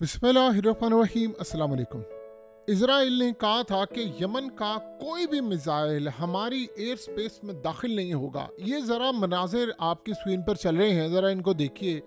बिस्मिल्लाहिर्रहमानिर्रहीम अस्सलाम वालेकुम। इजराइल ने कहा था कि यमन का कोई भी मिसाइल हमारी एयर स्पेस में दाखिल नहीं होगा। ये ज़रा मनाजिर आपकी स्क्रीन पर चल रहे हैं, ज़रा इनको देखिए।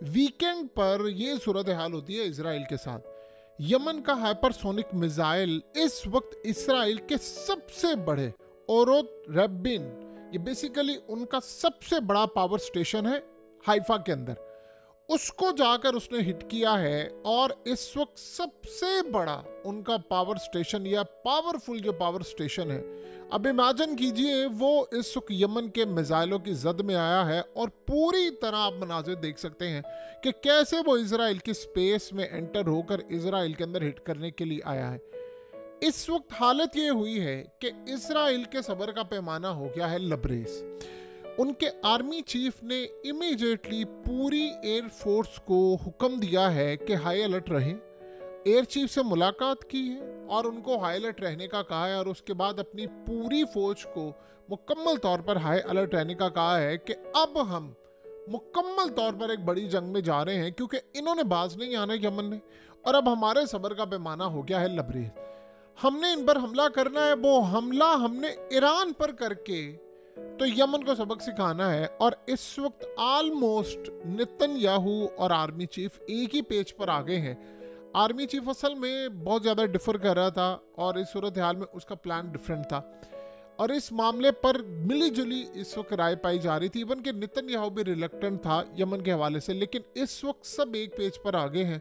वीकेंड पर ये सूरत हाल होती है इजराइल के साथ। यमन का हाइपरसोनिक मिसाइल इस वक्त इसराइल के सबसे बड़े औरत रेबिन, ये बेसिकली उनका सबसे बड़ा पावर स्टेशन है हाइफा के अंदर, उसको जाकर उसने हिट किया है। और इस वक्त सबसे बड़ा उनका पावर स्टेशन या पावरफुल जो पावर स्टेशन है, अब इमेजिन कीजिए वो इस वक्त यमन के मिसाइलों की जद में आया है। और पूरी तरह आप मनाजिर देख सकते हैं कि कैसे वो इसराइल की स्पेस में एंटर होकर इसराइल के अंदर हिट करने के लिए आया है। इस वक्त हालत ये हुई है कि इसराइल के सब्र का पैमाना हो गया है लबरेज। उनके आर्मी चीफ ने इमीडिएटली पूरी एयर फोर्स को हुक्म दिया है कि हाई अलर्ट रहें। एयर चीफ से मुलाकात की है और उनको हाई अलर्ट रहने का कहा है, और उसके बाद अपनी पूरी फौज को मुकम्मल तौर पर हाई अलर्ट रहने का कहा है कि अब हम मुकम्मल तौर पर एक बड़ी जंग में जा रहे हैं, क्योंकि इन्होंने बाज नहीं आना यमन ने, और अब हमारे सब्र का पैमाना हो गया है लबरेज। हमने इन पर हमला करना है। वो हमला हमने ईरान पर करके तो यमन को सबक सिखाना है। और इस वक्त ऑलमोस्ट नेतन्याहू और आर्मी चीफ एक ही पेज पर आ गए हैं। आर्मी चीफ असल में बहुत ज़्यादा डिफर कर रहा था और इस सूरत हाल में उसका प्लान डिफरेंट था, और इस मामले पर मिली जुली इस वक्त राय पाई जा रही थी। इवन कि नेतन्याहू भी रिलक्टेंट था यमन के हवाले से, लेकिन इस वक्त सब एक पेज पर आ गए हैं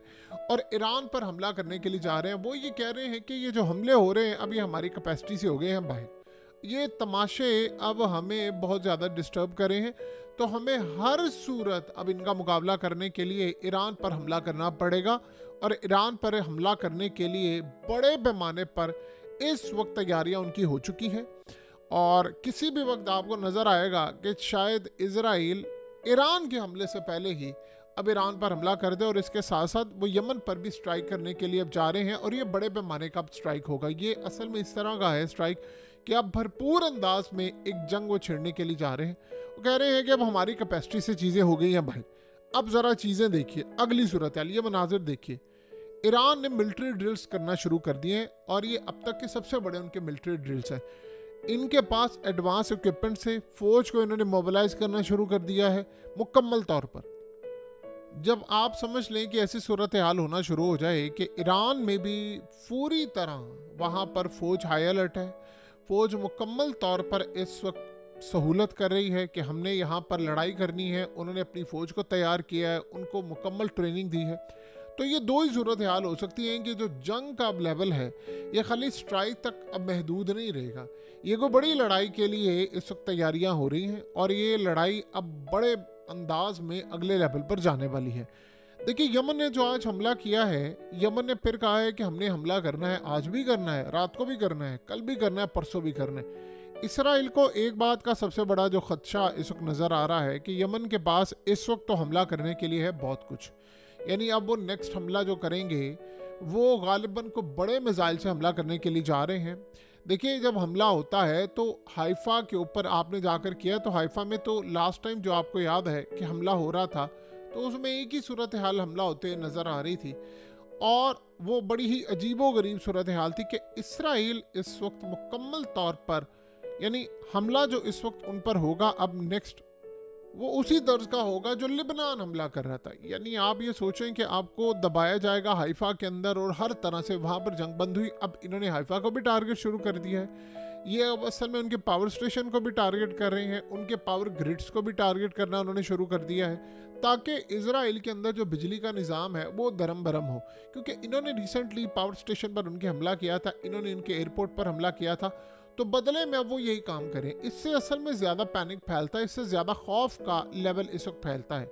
और ईरान पर हमला करने के लिए जा रहे हैं। वो ये कह रहे हैं कि ये जो हमले हो रहे हैं अब ये हमारी कैपेसिटी से हो गए हैं बाहर। ये तमाशे अब हमें बहुत ज़्यादा डिस्टर्ब कर रहे हैं, तो हमें हर सूरत अब इनका मुकाबला करने के लिए ईरान पर हमला करना पड़ेगा। और ईरान पर हमला करने के लिए बड़े पैमाने पर इस वक्त तैयारियां उनकी हो चुकी हैं, और किसी भी वक्त आपको नज़र आएगा कि शायद इजराइल ईरान के हमले से पहले ही अब ईरान पर हमला कर दे। और इसके साथ साथ वो यमन पर भी स्ट्राइक करने के लिए अब जा रहे हैं, और ये बड़े पैमाने का अब स्ट्राइक होगा। ये असल में इस तरह का है स्ट्राइक कि अब भरपूर अंदाज में एक जंग वो छेड़ने के लिए जा रहे हैं। वो कह रहे हैं कि अब हमारी कैपेसिटी से चीज़ें हो गई हैं भाई। अब ज़रा चीज़ें देखिए, अगली सूरत हाल, ये मनाजिर देखिए। ईरान ने मिलिट्री ड्रिल्स करना शुरू कर दिए हैं, और ये अब तक के सबसे बड़े उनके मिलिट्री ड्रिल्स हैं। इनके पास एडवांस इक्विपमेंट से फौज को इन्होंने मोबिलाइज करना शुरू कर दिया है मुकम्मल तौर पर। जब आप समझ लें कि ऐसी सूरत हाल होना शुरू हो जाए कि ईरान में भी पूरी तरह वहाँ पर फौज हाई अलर्ट है, फौज मुकम्मल तौर पर इस वक्त सहूलत कर रही है कि हमने यहाँ पर लड़ाई करनी है। उन्होंने अपनी फ़ौज को तैयार किया है, उनको मुकम्मल ट्रेनिंग दी है। तो ये दो ही सूरत हाल हो सकती हैं कि जो जंग का अब लेवल है ये खाली स्ट्राइक तक अब महदूद नहीं रहेगा। ये कोई बड़ी लड़ाई के लिए इस वक्त तैयारियां हो रही हैं, और ये लड़ाई अब बड़े अंदाज में अगले लेवल पर जाने वाली है। देखिए, यमन ने जो आज हमला किया है, यमन ने फिर कहा है कि हमने हमला करना है, आज भी करना है, रात को भी करना है, कल भी करना है, परसों भी करना है। इसराइल को एक बात का सबसे बड़ा जो खदशा इस वक्त नज़र आ रहा है कि यमन के पास इस वक्त तो हमला करने के लिए है बहुत कुछ। यानी अब वो नेक्स्ट हमला जो करेंगे वो गालिबन को बड़े मिसाइल से हमला करने के लिए जा रहे हैं। देखिए, जब हमला होता है तो हाइफा के ऊपर आपने जाकर किया, तो हाइफा में तो लास्ट टाइम जो आपको याद है कि हमला हो रहा था, तो उसमें एक ही सूरत हाल हमला होते नज़र आ रही थी, और वो बड़ी ही अजीबो गरीब सूरत हाल थी कि इसराइल इस वक्त मुकम्मल तौर पर, यानी हमला जो इस वक्त उन पर होगा अब नेक्स्ट, वो उसी तर्ज का होगा जो लिबनान हमला कर रहा था। यानी आप ये सोचें कि आपको दबाया जाएगा हाइफा के अंदर, और हर तरह से वहाँ पर जंग बंद हुई। अब इन्होंने हाइफा को भी टारगेट शुरू कर दिया है। ये अब असल में उनके पावर स्टेशन को भी टारगेट कर रहे हैं, उनके पावर ग्रिड्स को भी टारगेट करना उन्होंने शुरू कर दिया है, ताकि इजराइल के अंदर जो बिजली का निज़ाम है वो दरम बरम हो। क्योंकि इन्होंने रिसेंटली पावर स्टेशन पर उनके हमला किया था, इन्होंने इनके एयरपोर्ट पर हमला किया था, तो बदले में अब वो यही काम करें। इससे असल में ज़्यादा पैनिक फैलता है, इससे ज़्यादा खौफ का लेवल इस वक्त फैलता है।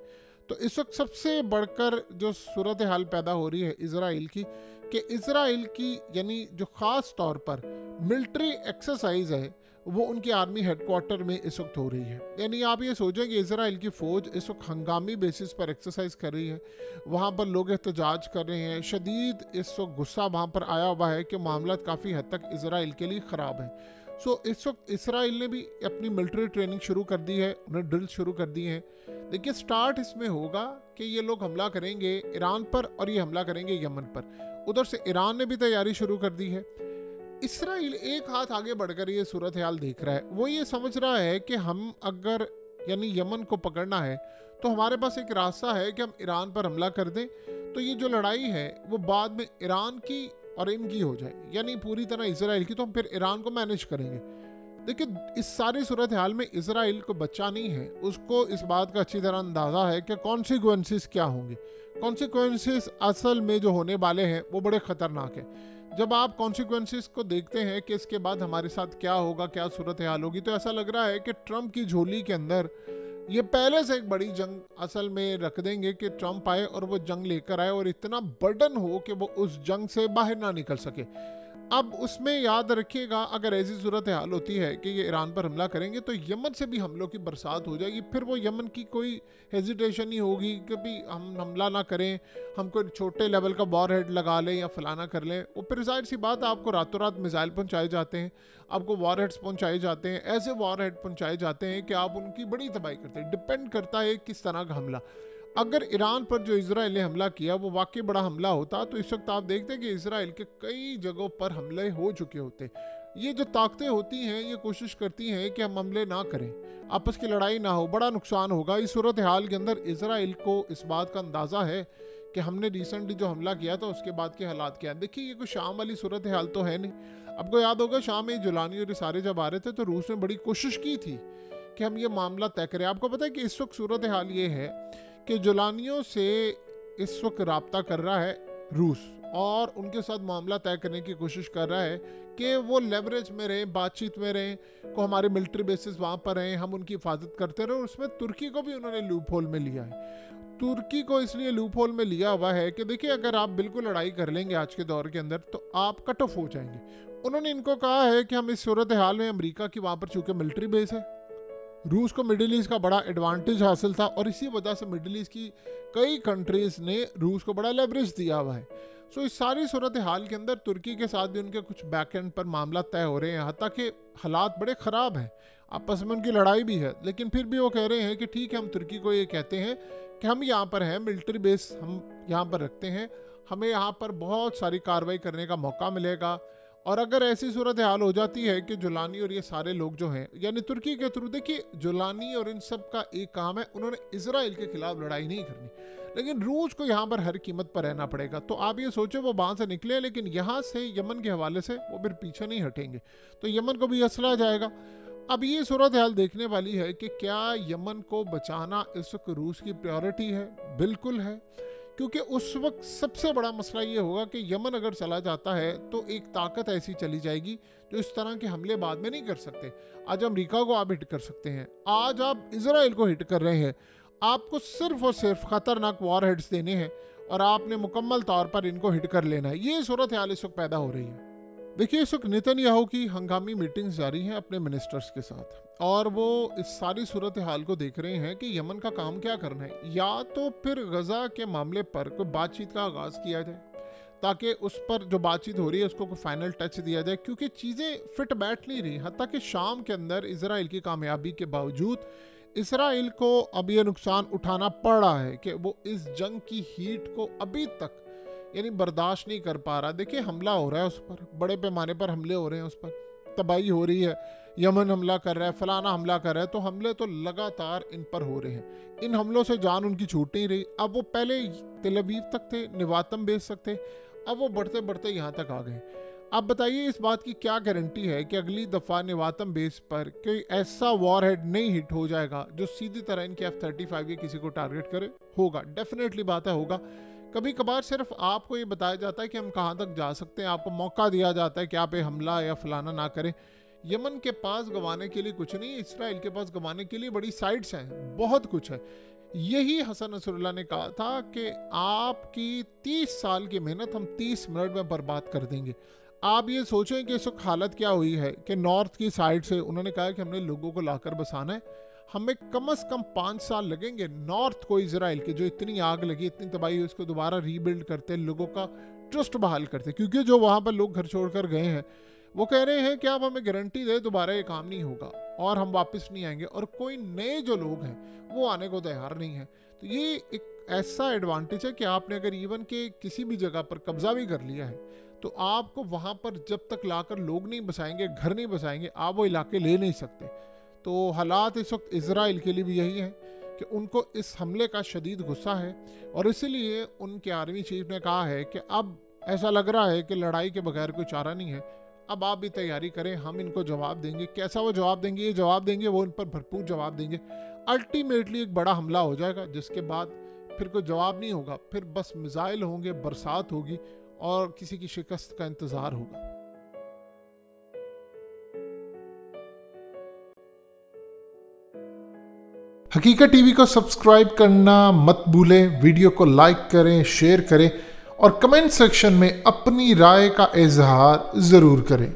तो इस वक्त सबसे बढ़कर जो सूरत हाल पैदा हो रही है इसराइल की, कि इसराइल की यानी जो ख़ास तौर पर मिलिट्री एक्सरसाइज है वो उनकी आर्मी हेडक्वार्टर में इस वक्त हो रही है। यानी आप ये सोचें कि इसराइल की फ़ौज इस वक्त हंगामी बेसिस पर एक्सरसाइज कर रही है, वहाँ पर लोग एहतजाज कर रहे हैं, शदीद इस वक्त गुस्सा वहाँ पर आया हुआ है कि मामला काफ़ी हद तक इसराइल के लिए ख़राब है। सो इस वक्त इसराइल ने भी अपनी मिलिट्री ट्रेनिंग शुरू कर दी है, उन्हें ड्रिल शुरू कर दी हैं। देखिए, स्टार्ट इसमें होगा कि ये लोग हमला करेंगे ईरान पर और ये हमला करेंगे यमन पर। उधर से ईरान ने भी तैयारी शुरू कर दी है। इसराइल एक हाथ आगे बढ़कर ये सूरत हाल देख रहा है। वो ये समझ रहा है कि हम अगर यानी यमन को पकड़ना है तो हमारे पास एक रास्ता है कि हम ईरान पर हमला कर दें, तो ये जो लड़ाई है वो बाद में ईरान की और इनकी हो जाए, यानी पूरी तरह इसराइल की, तो हम फिर ईरान को मैनेज करेंगे। देखिए, इस सारी सूरत हाल में इसराइल को बच्चा नहीं है, उसको इस बात का अच्छी तरह अंदाज़ा है कि कॉन्सिक्वेंसेस क्या होंगे। कॉन्सिक्वेंसेस असल में जो होने वाले हैं वो बड़े ख़तरनाक हैं। जब आप कॉन्सिक्वेंसेस को देखते हैं कि इसके बाद हमारे साथ क्या होगा, क्या सूरत हाल होगी, तो ऐसा लग रहा है कि ट्रंप की झोली के अंदर ये पहले से एक बड़ी जंग असल में रख देंगे कि ट्रंप आए और वो जंग लेकर आए और इतना बर्डन हो कि वो उस जंग से बाहर ना निकल सके। अब उसमें याद रखिएगा, अगर ऐसी सूरत हाल होती है कि ये ईरान पर हमला करेंगे तो यमन से भी हमलों की बरसात हो जाएगी। फिर वो यमन की कोई हेजिटेशन नहीं होगी कि भी हम हमला ना करें, हम कोई छोटे लेवल का वॉर हेड लगा लें या फलाना कर लें। वो फिर जाहिर सी बात है, आपको रातों रात मिसाइल पहुंचाए जाते हैं, आपको वॉर हेड्स पहुंचाए जाते हैं, ऐसे वॉर हेड पहुंचाए जाते हैं कि आप उनकी बड़ी तबाही करते हैं। डिपेंड करता है किस तरह का हमला। अगर ईरान पर जो इजराइल ने हमला किया वो वाकई बड़ा हमला होता तो इस वक्त आप देखते हैं कि इजराइल के कई जगहों पर हमले हो चुके होते। ये जो ताकतें होती हैं ये कोशिश करती हैं कि हम हमले ना करें, आपस की लड़ाई ना हो, बड़ा नुकसान होगा। इस सूरत हाल के अंदर इजराइल को इस बात का अंदाज़ा है कि हमने रिसेंटली जो हमला किया था उसके बाद के हालात क्या हैं। देखिए, ये कोई शाम वाली सूरत हाल तो है नहीं। आपको याद होगा शाम में जुलानी और ये सारे जब आ रहे थे तो रूस ने बड़ी कोशिश की थी कि हम ये मामला तय करें। आपको पता है कि इस वक्त सूरत हाल ये है कि जुलानियों से इस वक्त राब्ता कर रहा है रूस और उनके साथ मामला तय करने की कोशिश कर रहा है कि वो लेवरेज में रहें, बातचीत में रहें, को हमारे मिलिट्री बेसिस वहाँ पर रहें, हम उनकी हिफाजत करते रहें। और उसमें तुर्की को भी उन्होंने लूप होल में लिया है। तुर्की को इसलिए लूप होल में लिया हुआ है कि देखिए, अगर आप बिल्कुल लड़ाई कर लेंगे आज के दौर के अंदर तो आप कट ऑफ हो जाएंगे। उन्होंने इनको कहा है कि हम इस सूरत हाल में अमेरिका की वहाँ पर चूँकि मिलिट्री बेस है, रूस को मिडिल ईस्ट का बड़ा एडवांटेज हासिल था और इसी वजह से मिडिल ईस्ट की कई कंट्रीज ने रूस को बड़ा लेवरेज दिया हुआ है। सो इस सारी सूरत हाल के अंदर तुर्की के साथ भी उनके कुछ बैक एंड पर मामला तय हो रहे हैं, यहाँ तक कि हालात बड़े ख़राब हैं, आपस में उनकी लड़ाई भी है। लेकिन फिर भी वो कह रहे हैं कि ठीक है, हम तुर्की को ये कहते हैं कि हम यहाँ पर हैं, मिलिट्री बेस हम यहाँ पर रखते हैं, हमें यहाँ पर बहुत सारी कार्रवाई करने का मौका मिलेगा। और अगर ऐसी सूरत हाल हो जाती है कि जुलानी और ये सारे लोग जो हैं यानी तुर्की के थ्रू, देखिए जुलानी और इन सब का एक काम है, उन्होंने इजराइल के खिलाफ लड़ाई नहीं करनी, लेकिन रूस को यहाँ पर हर कीमत पर रहना पड़ेगा। तो आप ये सोचो वो वहाँ से निकले, लेकिन यहाँ से यमन के हवाले से वो फिर पीछे नहीं हटेंगे, तो यमन को भी असला जाएगा। अब ये सूरत हाल देखने वाली है कि क्या यमन को बचाना इस वक्त रूस की प्रायोरिटी है? बिल्कुल है, क्योंकि उस वक्त सबसे बड़ा मसला ये होगा कि यमन अगर चला जाता है तो एक ताकत ऐसी चली जाएगी जो इस तरह के हमले बाद में नहीं कर सकते। आज अमेरिका को आप हिट कर सकते हैं, आज आप इजराइल को हिट कर रहे हैं, आपको सिर्फ और सिर्फ खतरनाक वॉर हेड्स देने हैं और आपने मुकम्मल तौर पर इनको हिट कर लेना है। ये सूरत हाल इस वक्त पैदा हो रही है। देखिए, इस वक्त नेतन्याहू की हंगामी मीटिंग्स जारी हैं अपने मिनिस्टर्स के साथ और वो इस सारी सूरत हाल को देख रहे हैं कि यमन का काम क्या करना है। या तो फिर गजा के मामले पर कोई बातचीत का आगाज़ किया जाए ताकि उस पर जो बातचीत हो रही है उसको कोई फाइनल टच दिया जाए, क्योंकि चीज़ें फिट बैठ नहीं रही। हत्ता कि शाम के अंदर इजराइल की कामयाबी के बावजूद इसराइल को अब ये नुकसान उठाना पड़ रहा है कि वो इस जंग की हीट को अभी तक यानी बर्दाश्त नहीं कर पा रहा। देखिए, हमला हो रहा है उस पर, बड़े पैमाने पर हमले हो रहे हैं उस पर, तबाही हो रही है, यमन हमला कर रहा है, फलाना हमला कर रहा है, तो हमले तो लगातार इन पर हो रहे हैं। इन हमलों से जान उनकी छूट नहीं रही। अब वो पहले तेल अवीव तक थे, निवातम बेच सकते, अब वो बढ़ते बढ़ते यहाँ तक आ गए। अब बताइए, इस बात की क्या गारंटी है कि अगली दफ़ा निवातम बेस पर कोई ऐसा वॉर हेड नहीं हिट हो जाएगा जो सीधी तरह इनके F-35 के किसी को टारगेट करे? होगा, डेफिनेटली बात है, होगा। कभी कभार सिर्फ आपको ये बताया जाता है कि हम कहाँ तक जा सकते हैं, आपको मौका दिया जाता है कि आप ये हमला या फलाना ना करें। यमन के पास गंवाने के लिए कुछ नहीं, इसराइल के पास गंवाने के लिए बड़ी साइट्स हैं, बहुत कुछ है। यही हसन नसरुल्लाह ने कहा था कि आपकी 30 साल की मेहनत हम 30 मिनट में बर्बाद कर देंगे। आप ये सोचें कि इस वक्त हालत क्या हुई है कि नॉर्थ की साइड से उन्होंने कहा कि हमने लोगों को लाकर बसाना है, हमें कम से कम 5 साल लगेंगे नॉर्थ को, इजराइल के जो इतनी आग लगी, इतनी तबाही हुई, उसको दोबारा रीबिल्ड करते, लोगों का ट्रस्ट बहाल करते, क्योंकि जो वहाँ पर लोग घर छोड़कर गए हैं वो कह रहे हैं कि आप हमें गारंटी दे दोबारा ये काम नहीं होगा और हम वापस नहीं आएंगे, और कोई नए जो लोग हैं वो आने को तैयार नहीं है। तो ये एक ऐसा एडवांटेज है कि आपने अगर इवन के किसी भी जगह पर कब्जा भी कर लिया है तो आपको वहाँ पर जब तक लाकर लोग नहीं बसाएंगे, घर नहीं बसाएंगे, आप वो इलाके ले नहीं सकते। तो हालात इस वक्त इजराइल के लिए भी यही है कि उनको इस हमले का शदीद गुस्सा है और इसीलिए उनके आर्मी चीफ ने कहा है कि अब ऐसा लग रहा है कि लड़ाई के बगैर कोई चारा नहीं है, अब आप भी तैयारी करें, हम इनको जवाब देंगे। कैसा वो जवाब देंगे, ये जवाब देंगे, वो इन पर भरपूर जवाब देंगे। अल्टीमेटली एक बड़ा हमला हो जाएगा जिसके बाद फिर कोई जवाब नहीं होगा, फिर बस मिसाइल होंगे, बरसात होगी और किसी की शिकस्त का इंतज़ार होगा। हकीकत टीवी को सब्सक्राइब करना मत भूलें, वीडियो को लाइक करें, शेयर करें और कमेंट सेक्शन में अपनी राय का इजहार ज़रूर करें।